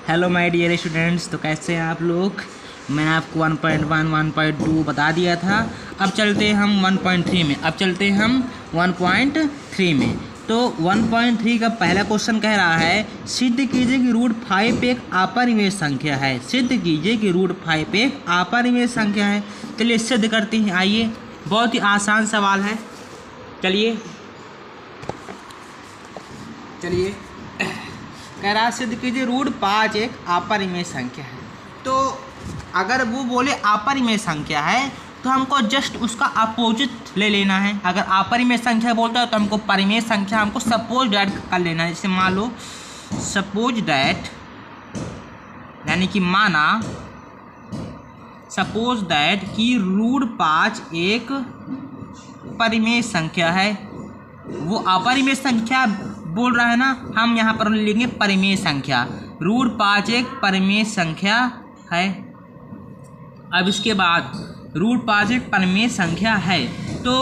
Hello my dear students, तो कैसे हैं आप लोग। मैंने आपको 1.1 1.2 बता दिया था। अब चलते हैं हम 1.3 में। 1.3 में तो 1.3 का पहला क्वेश्चन कह रहा है सिद्ध कीजिए कि रूट 5 एक अपरिमेय संख्या है। सिद्ध कीजिए कि रूट 5 एक अपरिमेय संख्या है। चलिए सिद्ध करते हैं। आइए, बहुत ही आसान सवाल है। चलिए कह रहा सिद्ध कीजिए रूट 5 एक अपरिमेय संख्या है। तो अगर वो बोले अपरिमेय संख्या है तो हमको जस्ट उसका अपोजिट ले लेना है। अगर अपरिमेय संख्या बोलता है तो हमको परिमेय संख्या हमको सपोज डैट कर लेना है। जैसे मान लो सपोज डैट, यानी कि माना सपोज डैट कि रूट 5 एक परिमेय संख्या है। वो अपरिमेय संख्या बोल रहा है ना, हम यहाँ पर लिखेंगे परिमेय संख्या। रूट 5 एक परिमेय संख्या है। अब इसके बाद रूट 5 एक परिमेय संख्या है तो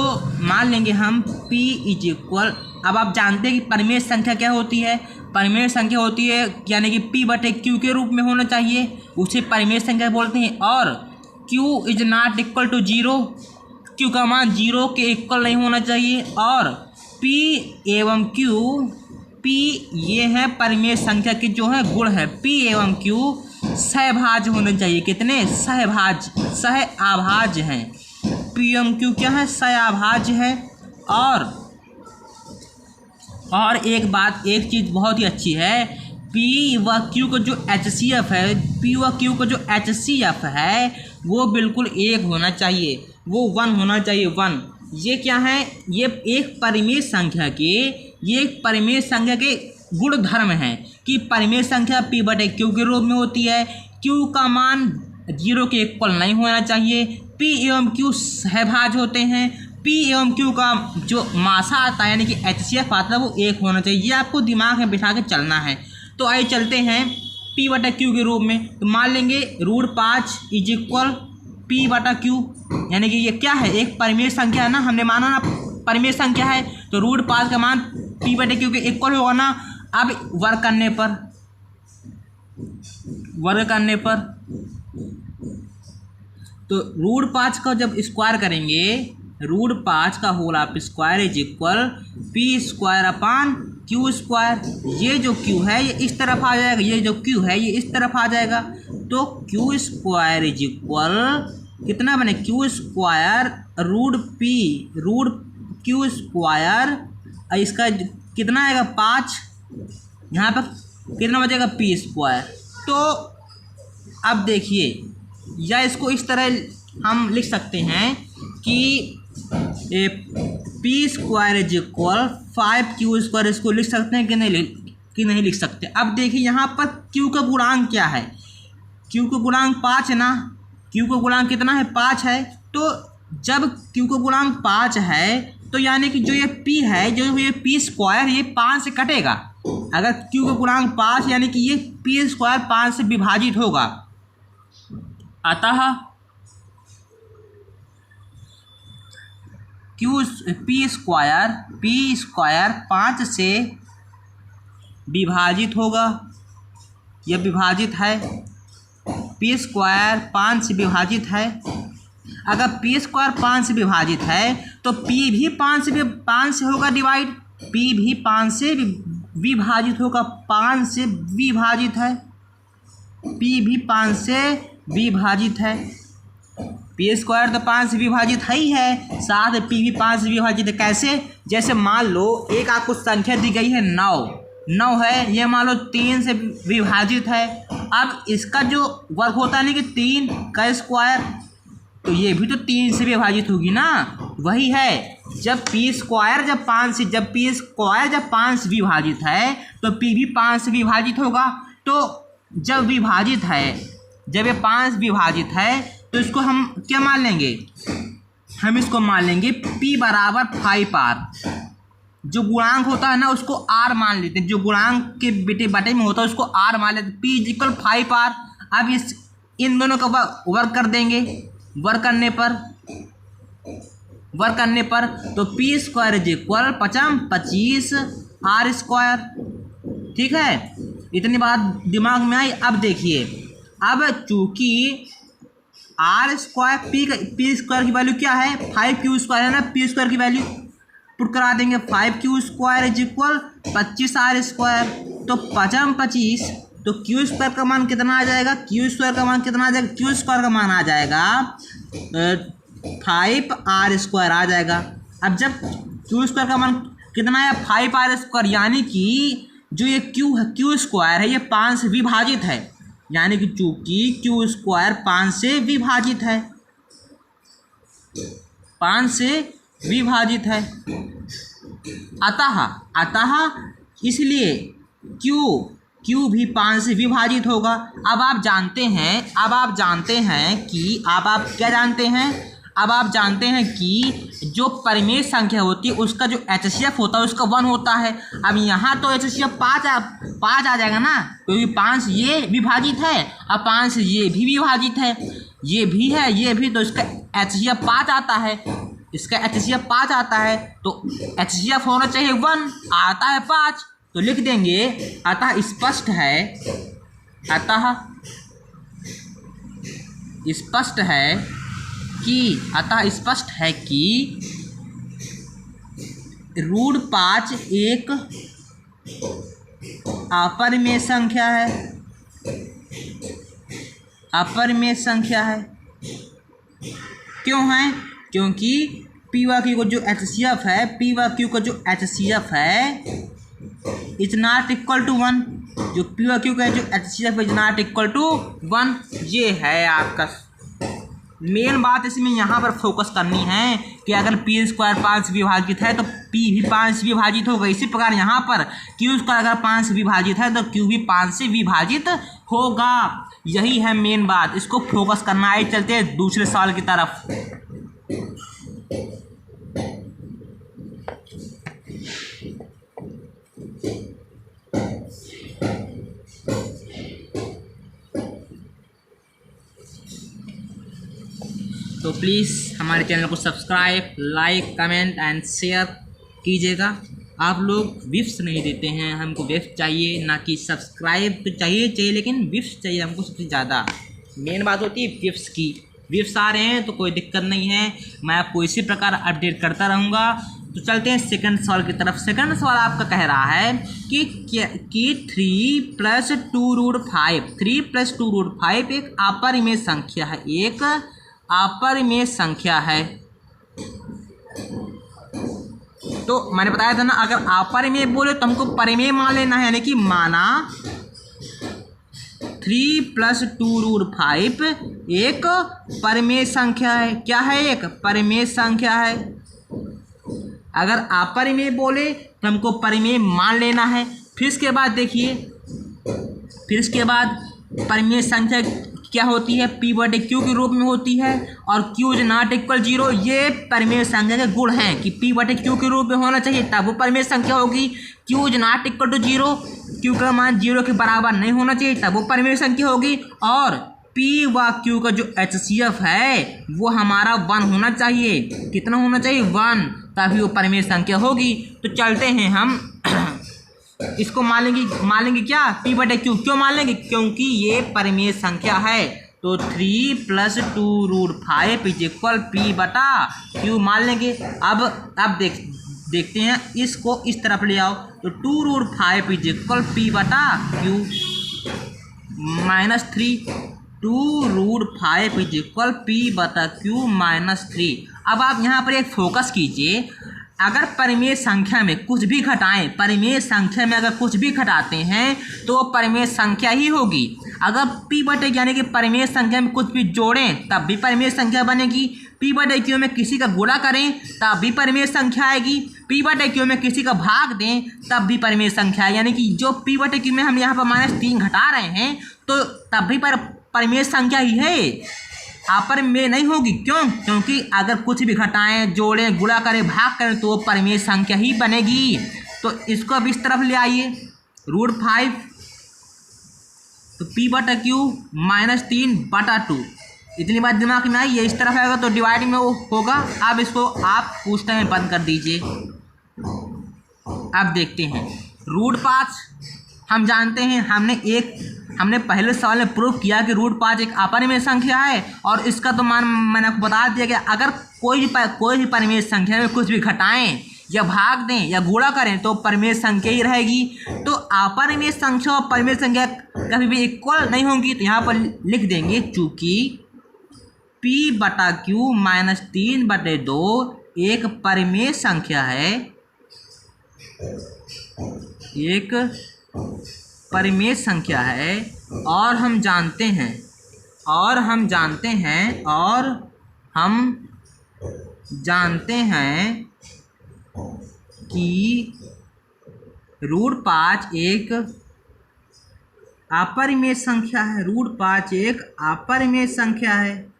मान लेंगे हम p इज इक्वल। अब आप जानते हैं कि परिमेय संख्या क्या होती है। परिमेय संख्या होती है यानी कि p/q के रूप में होना चाहिए, उसे परिमेय संख्या बोलते हैं। और q is not equal to 0, q का मान 0 के इक्वल नहीं होना चाहिए। और p एवं q, p ये है परिमेय संख्या की जो है गुण है। p एवं q सहभाज्य होने चाहिए। कितने? सहभाज्य, सहअभाज्य हैं। p एवं q क्या है? सहअभाज्य है। और एक चीज़ बहुत ही अच्छी है, p व q का जो HCF है, p व q का जो HCF है वो बिल्कुल 1 होना चाहिए, वो 1 होना चाहिए, 1। ये क्या है? ये एक परिमेय संख्या के गुण धर्म है कि परिमेय संख्या p/q के रूप में होती है। q का मान 0 के इक्वल नहीं होना चाहिए। p एवं q सहभाज्य होते हैं। p एवं q का जो मासा आता है यानी कि HCF आता है वो 1 होना चाहिए। ये आपको दिमाग में बिठा के चलना है। तो आइए चलते हैं p/q के रूप में। तो मान लेंगे रूट 5 इज इक्वल p/q, यानी कि ये क्या है? एक परिमेय संख्या है ना, हमने माना ना परिमेय संख्या है तो रूट 5 का मान p/q के इक्वल होगा ना। अब वर्ग करने पर तो रूट 5 का जब स्क्वायर करेंगे, रूट 5 का whole of square is equal p² ये जो q है ये इस तरफ आ जाएगा, ये जो q है ये इस तरफ आ जाएगा। तो q² इज इक्वल कितना बने? q² रूट q², इसका कितना आएगा? 5। यहाँ पर कितना बचेगा? p²। तो अब देखिए, या इसको इस तरह हम लिख सकते हैं कि p² इज इक्वल 5q²। इसको लिख सकते हैं कि नहीं लिख सकते। अब देखिए यहाँ पर q का गुणांक क्या है? q का गुणांक 5 है ना। q का गुणांक कितना है? 5 है। तो जब q का गुणांक 5 है तो यानी कि जो ये p है, जो ये p² ये 5 से कटेगा। अगर q का गुणांक 5 यानी कि ये p² 5 से विभाजित होगा। अतः p² 5 से विभाजित होगा। यह विभाजित है, p² 5 से विभाजित है। अगर p² 5 से विभाजित है तो p भी 5 से होगा डिवाइड। p भी 5 से विभाजित होगा, 5 से विभाजित है। p भी 5 से विभाजित है। p² तो 5 से विभाजित है ही है, साथ p भी 5 से विभाजित है। कैसे? जैसे मान लो एक आपको संख्या दी गई है 9 है, ये मान लो 3 से विभाजित है। अब इसका जो वर्ग होता है ना कि 3 का स्क्वायर, तो ये भी तो 3 से विभाजित होगी ना। वही है, जब p² जब 5 से विभाजित है तो p भी 5 से विभाजित होगा। तो जब ये 5 विभाजित है तो इसको हम क्या मान लेंगे? हम इसको मान लेंगे p बराबर 5r। जो गुणांक होता है ना उसको r मान लेते हैं, जो गुणांक के बटे में होता है उसको r मान लेते हैं। p is equal 5r। अब इन दोनों का वर्ग कर देंगे। वर्ग करने पर तो p² इज इक्वल 25 r²। ठीक है। इतनी बात दिमाग में आई। अब देखिए, अब चूंकि आर स्क्वायर पी स्क्वायर की वैल्यू क्या है 5q स्क्वायर है ना, पी स्क्वायर की वैल्यू पुट करा देंगे 5q square is equal 25r square. तो 5×25 तो क्यू स्क्वायर का मान कितना आ जाएगा, क्यू स्क्वायर का मान कितना आ जाएगा, क्यू स्क्वायर का मान आ जाएगा 5r स्क्वायर आ जाएगा। अब जब क्यू स्क्वायर का मान कितना है 5r स्क्वायर, यानी कि जो ये क्यू स्क्वायर है ये 5 से विभाजित है, यानी कि चूंकि क्यू स्क्वायर 5 से विभाजित है, 5 से विभाजित है, अतः इसलिए क्यू भी 5 से विभाजित होगा। अब आप जानते हैं कि आप क्या जानते हैं, अब आप जानते हैं कि जो परिमेय संख्या होती है उसका जो HCF होता है उसका 1 होता है। अब यहाँ तो HCF 5 आ जाएगा ना, क्योंकि 5 ये विभाजित है और 5 ये भी विभाजित है, ये भी है ये भी, तो इसका HCF 5 आता है, इसका HCF 5 आता है, तो HCF होना चाहिए 1, आता है 5, तो लिख देंगे अतः स्पष्ट है कि रूट 5 एक अपरिमेय संख्या है, क्यों है, क्योंकि पी व क्यू का जो HCF है इज नॉट इक्वल टू 1, जो पी व क्यू का जो HCF is not equal to 1। ये है आपका मेन बात। इसमें यहाँ पर फोकस करनी है कि अगर पी स्क्वायर 5 से विभाजित है तो पी भी 5 से विभाजित होगा। इसी प्रकार यहाँ पर क्यू स्क्वायर अगर 5 से विभाजित है तो क्यू भी 5 से विभाजित होगा। यही है मेन बात, इसको फोकस करना है। चलते हैं दूसरे सवाल की तरफ। तो प्लीज़ हमारे चैनल को subscribe, like, comment and share कीजिएगा। आप लोग विफ्स नहीं देते हैं, हमको विफ्स चाहिए, ना कि सब्सक्राइब तो चाहिए लेकिन विफ्स चाहिए हमको सबसे ज़्यादा। मेन बात होती है विफ्स की। विफ्स आ रहे हैं तो कोई दिक्कत नहीं है, मैं आपको इसी प्रकार अपडेट करता रहूँगा। तो चलते हैं सेकंड सवाल की तरफ। सेकंड सवाल आपका कह रहा है कि 3 + 2√5 एक अपरिमेय संख्या है, तो मैंने बताया था ना, अगर अपरिमेय बोले तो हमको परिमेय मान लेना है, यानी कि माना 3 + 2√5 एक परिमेय संख्या है। क्या है? एक परिमेय संख्या है। अगर अपरिमेय बोले तो हमको परिमेय मान लेना है। फिर इसके बाद देखिए, परिमेय संख्या क्या होती है? P/Q के रूप में होती है, और Q इज नॉट इक्वल 0। ये परिमेय संख्या के गुण हैं कि P/Q के रूप में होना चाहिए तब वो परिमेय संख्या होगी। Q is not equal to 0, Q का मान 0 के बराबर नहीं होना चाहिए तब वो परिमेय संख्या होगी। और P व Q का जो HCF है वो हमारा 1 होना चाहिए। कितना होना चाहिए? 1, तभी वो परिमेय संख्या होगी। तो चलते हैं हम इसको मान लेंगे क्या? P/Q। क्यों मान लेंगे? क्योंकि ये परिमेय संख्या है। तो 3 + 2√5 इज इक्वल P/Q मान लेंगे। अब देखते हैं, इसको इस तरफ ले आओ। तो 2√5 is equal P/Q -3। 2√5 is equal P/Q -3। अब आप यहाँ पर एक फोकस कीजिए, अगर परिमेय संख्या में कुछ भी घटाएं, परिमेय संख्या में अगर कुछ भी घटाते हैं तो परिमेय संख्या ही होगी। अगर P/Q यानी कि परिमेय संख्या में कुछ भी जोड़ें तब भी परिमेय संख्या बनेगी। P/Q में किसी का गुणा करें तब भी परिमेय संख्या आएगी। P/Q में किसी का भाग दें तब भी परिमेय संख्या, यानी कि जो P/Q में हम यहाँ पर -3 घटा रहे हैं तो तब भी परिमेय संख्या ही है, अपरिमेय नहीं होगी। क्यों? क्योंकि अगर कुछ भी घटाएं, जोड़ें, गुणा करें, भाग करें तो परिमेय संख्या ही बनेगी। तो इसको अब इस तरफ ले आइए, √5 तो P/Q -3/2। इतनी बात दिमाग में आई, ये इस तरफ आएगा तो डिवाइड में वो होगा। अब इसको आप पूछते हैं बंद कर दीजिए। अब देखते हैं, √5 हम जानते हैं हमने पहले सवाल में प्रूव किया कि √5 एक अपरिमेय संख्या है, और इसका तो मान मैंने आपको बता दिया कि अगर कोई भी परिमेय संख्या में कुछ भी घटाएं या भाग दें या गुणा करें तो परिमेय संख्या ही रहेगी। तो अपरिमेय संख्या और परिमेय संख्या कभी भी इक्वल नहीं होंगी। तो यहाँ पर लिख देंगे चूंकि P/Q - 3/2 एक परिमेय संख्या है, एक परिमेय संख्या है, और हम जानते हैं कि √5 एक अपरिमेय संख्या है। √5 एक अपरिमेय संख्या है।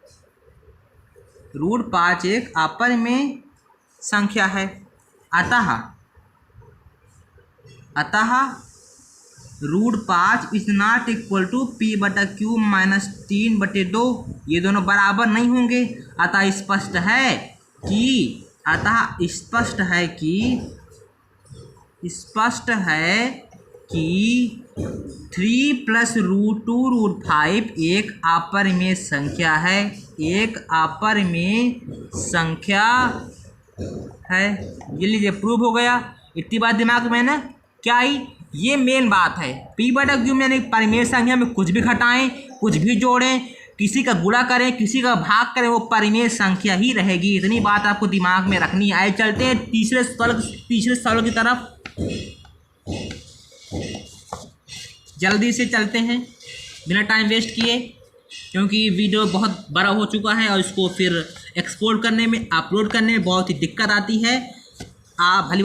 √5 एक अपरिमेय संख्या है। अतः √5 is not equal to P/Q - 3/2। ये दोनों बराबर नहीं होंगे। अतः स्पष्ट है कि 3 + √2√5 एक अपरिमेय संख्या है, एक अपरिमेय संख्या है। ये लीजिए प्रूव हो गया। इतनी बात दिमाग में ना क्या आई, ये मेन बात है। P/Q में यानी परिमेय संख्या में कुछ भी घटाएं, कुछ भी जोड़ें, किसी का गुणा करें, किसी का भाग करें, वो परिमेय संख्या ही रहेगी। इतनी बात आपको दिमाग में रखनी है। चलते हैं तीसरे सवाल की तरफ। जल्दी से चलते हैं बिना टाइम वेस्ट किए, क्योंकि वीडियो बहुत बड़ा हो चुका है और इसको फिर एक्सपोर्ट करने में, अपलोड करने में बहुत ही दिक्कत आती है। आप भली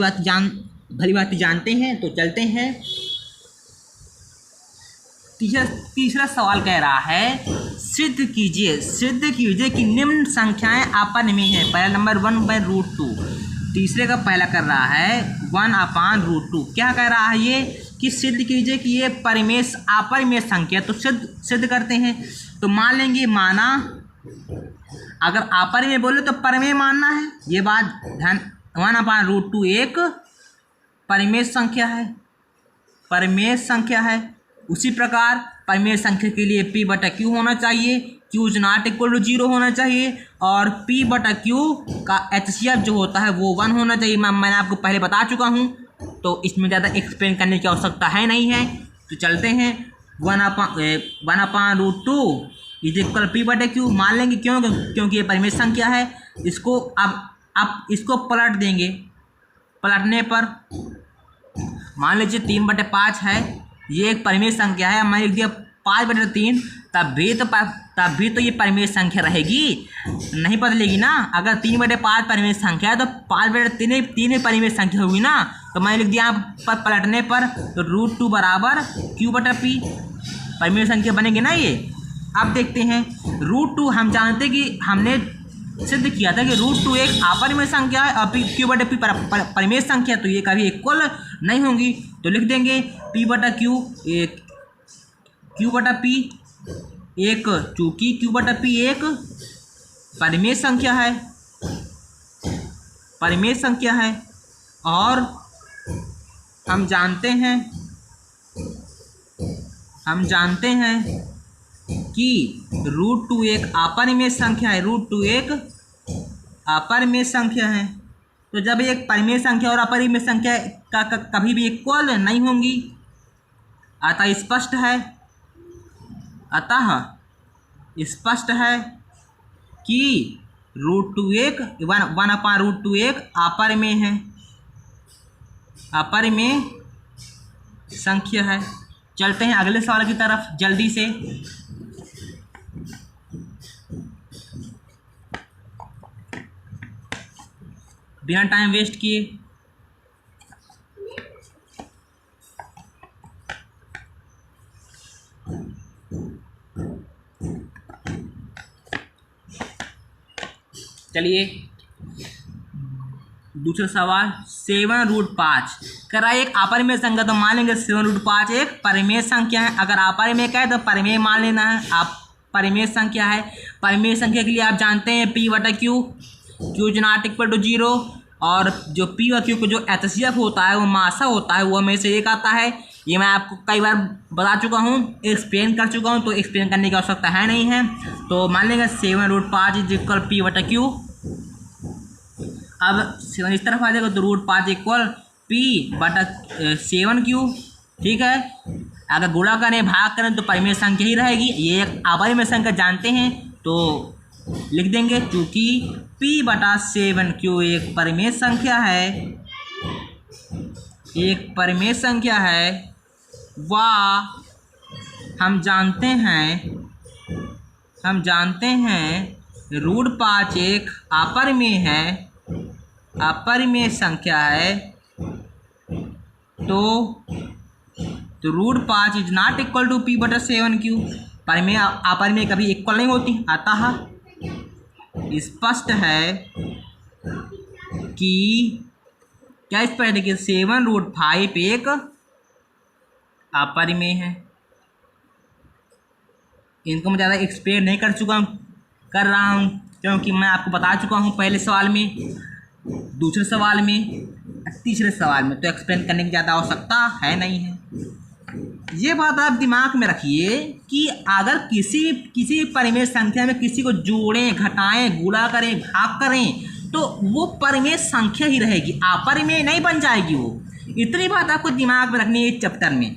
बात जानते हैं। तो चलते हैं। तीसरा सवाल कह रहा है सिद्ध कीजिए कि निम्न संख्याएं अपरिमेय हैं। पहला नंबर 1/√2। तीसरे का पहला कर रहा है 1/√2। क्या कह रहा है ये कि सिद्ध कीजिए कि ये अपरिमेय संख्या। तो सिद्ध करते हैं। तो मान लेंगे, माना अगर अपरिमेय बोले तो परिमेय मानना है। ये बात ध्यान, 1/√2 एक परिमेय संख्या है। उसी प्रकार परिमेय संख्या के लिए P/Q होना चाहिए, Q is not equal to 0 होना चाहिए, और P/Q का HCF जो होता है वो 1 होना चाहिए। मैंने आपको पहले बता चुका हूँ, तो इसमें ज़्यादा एक्सप्लेन करने की आवश्यकता है नहीं है। तो चलते हैं। 1/√2 इज इक्वल P/Q मान लेंगे। क्योंकि ये परिमेय संख्या है। इसको अब इसको पलट देंगे। पलटने पर मान लीजिए 3/5 है, ये एक परिमेय संख्या है। मैंने लिख दिया 5/3, तब भी तो ये परिमेय संख्या रहेगी, नहीं बदलेगी ना। अगर 3/5 परिमेय संख्या है तो 5/3 परिमेय संख्या होगी ना। तो मैंने लिख दिया पर पलटने पर तो √2 = Q/P परिमेय संख्या बनेगी ना ये। अब देखते हैं √2। हम जानते कि हमने सिद्ध किया था कि √2 एक अपरिमेय संख्या है और Q/P परिमेय संख्या, तो ये कभी इक्वल नहीं होंगी। तो लिख देंगे P/Q Q/P एक, चूंकि Q/P एक परिमेय संख्या है, और हम जानते हैं कि √2 एक अपरिमेय संख्या है। √2 एक अपरिमेय संख्या है। तो जब एक परिमेय संख्या और अपरिमेय संख्या का कभी भी इक्वल नहीं होंगी। अतः स्पष्ट है कि √2 एक 1/√2 एक अपरिमेय संख्या है। चलते हैं अगले सवाल की तरफ जल्दी से। बिना टाइम वेस्ट किए। चलिए दूसरा सवाल 7√5 करा एक अपरिमेय संख्या। तो मान लेंगे 7√5 एक परिमेय संख्या है। अगर अपरिमेय का है तो परिमेय मान लेना है। आप परिमेय संख्या है। परिमेय संख्या के लिए आप जानते हैं P/Q is not equal to 0, और जो P/Q को जो HCF होता है वो मासा होता है, वो हमें से एक आता है। ये मैं आपको कई बार बता चुका हूँ, एक्सप्लेन कर चुका हूँ, तो एक्सप्लेन करने की आवश्यकता है नहीं है। तो मान लेंगे 7√5 इज इक्वल P/Q। अब 7 इस तरफ आ जाएगा तो √5 इक्वल P/7Q। ठीक है, अगर गुणा करें भाग करें तो परिमेय संख्या ही रहेगी। ये एक अपरिमेय संख्या जानते हैं तो लिख देंगे, क्योंकि P/7Q एक परिमेय संख्या है, एक परिमेय संख्या है, वह हम जानते हैं √5 एक अपरिमेय है, अपरिमेय संख्या है। तो √5 is not equal to P/7Q। परिमेय अपरिमेय कभी इक्वल नहीं होती, अतः स्पष्ट है कि क्या स्पष्ट है कि 7√5 एक अपरिमेय है। इनको मैं ज़्यादा एक्सप्लेन नहीं कर रहा हूँ, क्योंकि मैं आपको बता चुका हूँ पहले सवाल में, दूसरे सवाल में, तीसरे सवाल में, तो एक्सप्लेन करने की ज़्यादा आवश्यकता है नहीं है। ये बात आप दिमाग में रखिए कि अगर किसी परिमेय संख्या में किसी को जोड़ें, घटाएं, गुणा करें, भाग करें तो वो परिमेय संख्या ही रहेगी, अपरिमेय नहीं बन जाएगी वो। इतनी बात आपको दिमाग में रखनी है इस चैप्टर में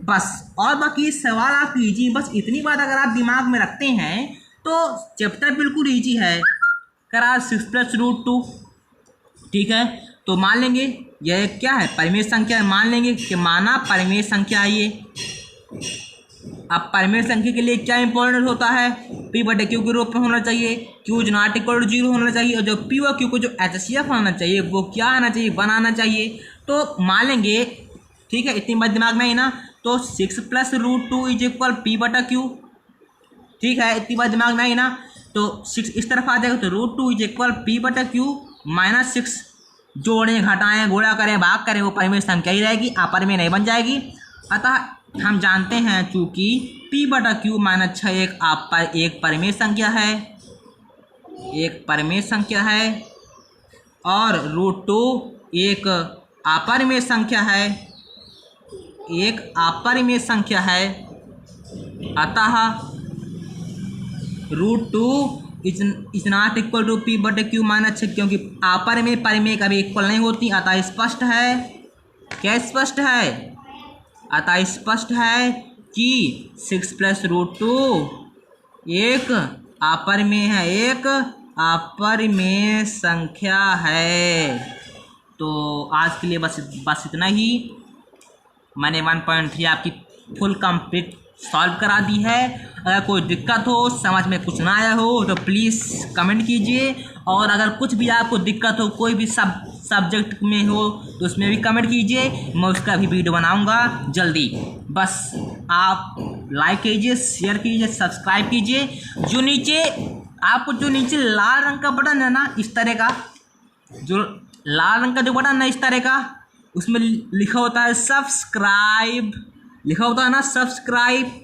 बस। और बाकी सवाल आप कीजिए, बस इतनी बात अगर आप दिमाग में रखते हैं तो चैप्टर बिल्कुल ईजी है। करा 6 + √2। ठीक है, तो मान लेंगे यह क्या है, परिमेय संख्या। मान लेंगे कि माना परिमेय संख्या है ये। अब परिमेय संख्या के लिए क्या इंपॉर्टेंट होता है, P/Q के रूप में होना चाहिए, Q is not equal to 0 होना चाहिए, और जो P और Q को जो HCF आना चाहिए वो क्या आना चाहिए, 1 आना चाहिए। तो मान लेंगे, ठीक है, इतनी बात दिमाग में ही ना, तो 6 + √2 इज इक्वल P/Q। ठीक है, इतनी बात दिमाग में ही ना, तो 6 इस तरफ आ जाएगा तो √2 इज इक्वल P/Q -6। जोड़ें, घटाएं, गुणा करें, भाग करें, वो परिमेय संख्या ही रहेगी, अपरिमेय नहीं बन जाएगी। अतः हम जानते हैं चूँकि P/Q -6 एक परिमेय संख्या है, एक परिमेय संख्या है, और √2 एक अपरिमेय संख्या है, एक अपरिमेय संख्या है। अतः √2 is not equal to P/Q -6, क्योंकि अपरिमेय परिमेय कभी इक्वल नहीं होती। अतः स्पष्ट है, क्या स्पष्ट है, अतः स्पष्ट है कि 6 + √2 एक अपरिमेय है, एक अपरिमेय संख्या है। तो आज के लिए बस इतना ही। मैंने 1.3 आपकी फुल कंप्लीट सॉल्व करा दी है। अगर कोई दिक्कत हो, समझ में कुछ ना आया हो तो प्लीज़ कमेंट कीजिए, और अगर कुछ भी आपको दिक्कत हो, कोई भी सब्जेक्ट में हो तो उसमें भी कमेंट कीजिए, मैं उसका भी वीडियो बनाऊंगा जल्दी। बस आप लाइक कीजिए, शेयर कीजिए, सब्सक्राइब कीजिए। जो नीचे लाल रंग का बटन है ना, इस तरह का, जो लाल रंग का जो बटन है इस तरह का, उसमें लिखा होता है सब्सक्राइब, लिखा होता है ना सब्सक्राइब,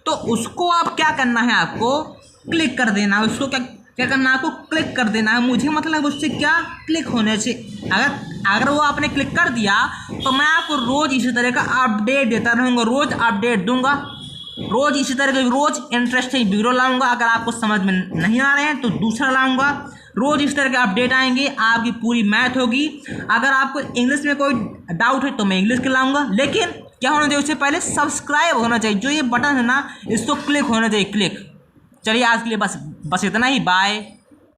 तो उसको आप क्या करना है, आपको क्लिक कर देना है। उसको क्या करना है, आपको क्लिक कर देना है। मुझे मतलब उससे क्या क्लिक होने से, अगर वो आपने क्लिक कर दिया तो मैं आपको रोज़ इसी तरह का अपडेट देता रहूँगा, रोज़ अपडेट दूंगा, रोज़ इसी तरह के रोज़ इंटरेस्टिंग वीडियो लाऊंगा। अगर आपको समझ में नहीं आ रहे हैं तो दूसरा लाऊंगा। रोज़ इस तरह के अपडेट आएंगे, आपकी पूरी मैथ होगी। अगर आपको इंग्लिश में कोई डाउट है तो मैं इंग्लिश के लाऊंगा, लेकिन क्या होना चाहिए, उससे पहले सब्सक्राइब होना चाहिए। जो ये बटन है ना, इसको क्लिक होना चाहिए, क्लिक। चलिए आज के लिए बस इतना ही, बाय।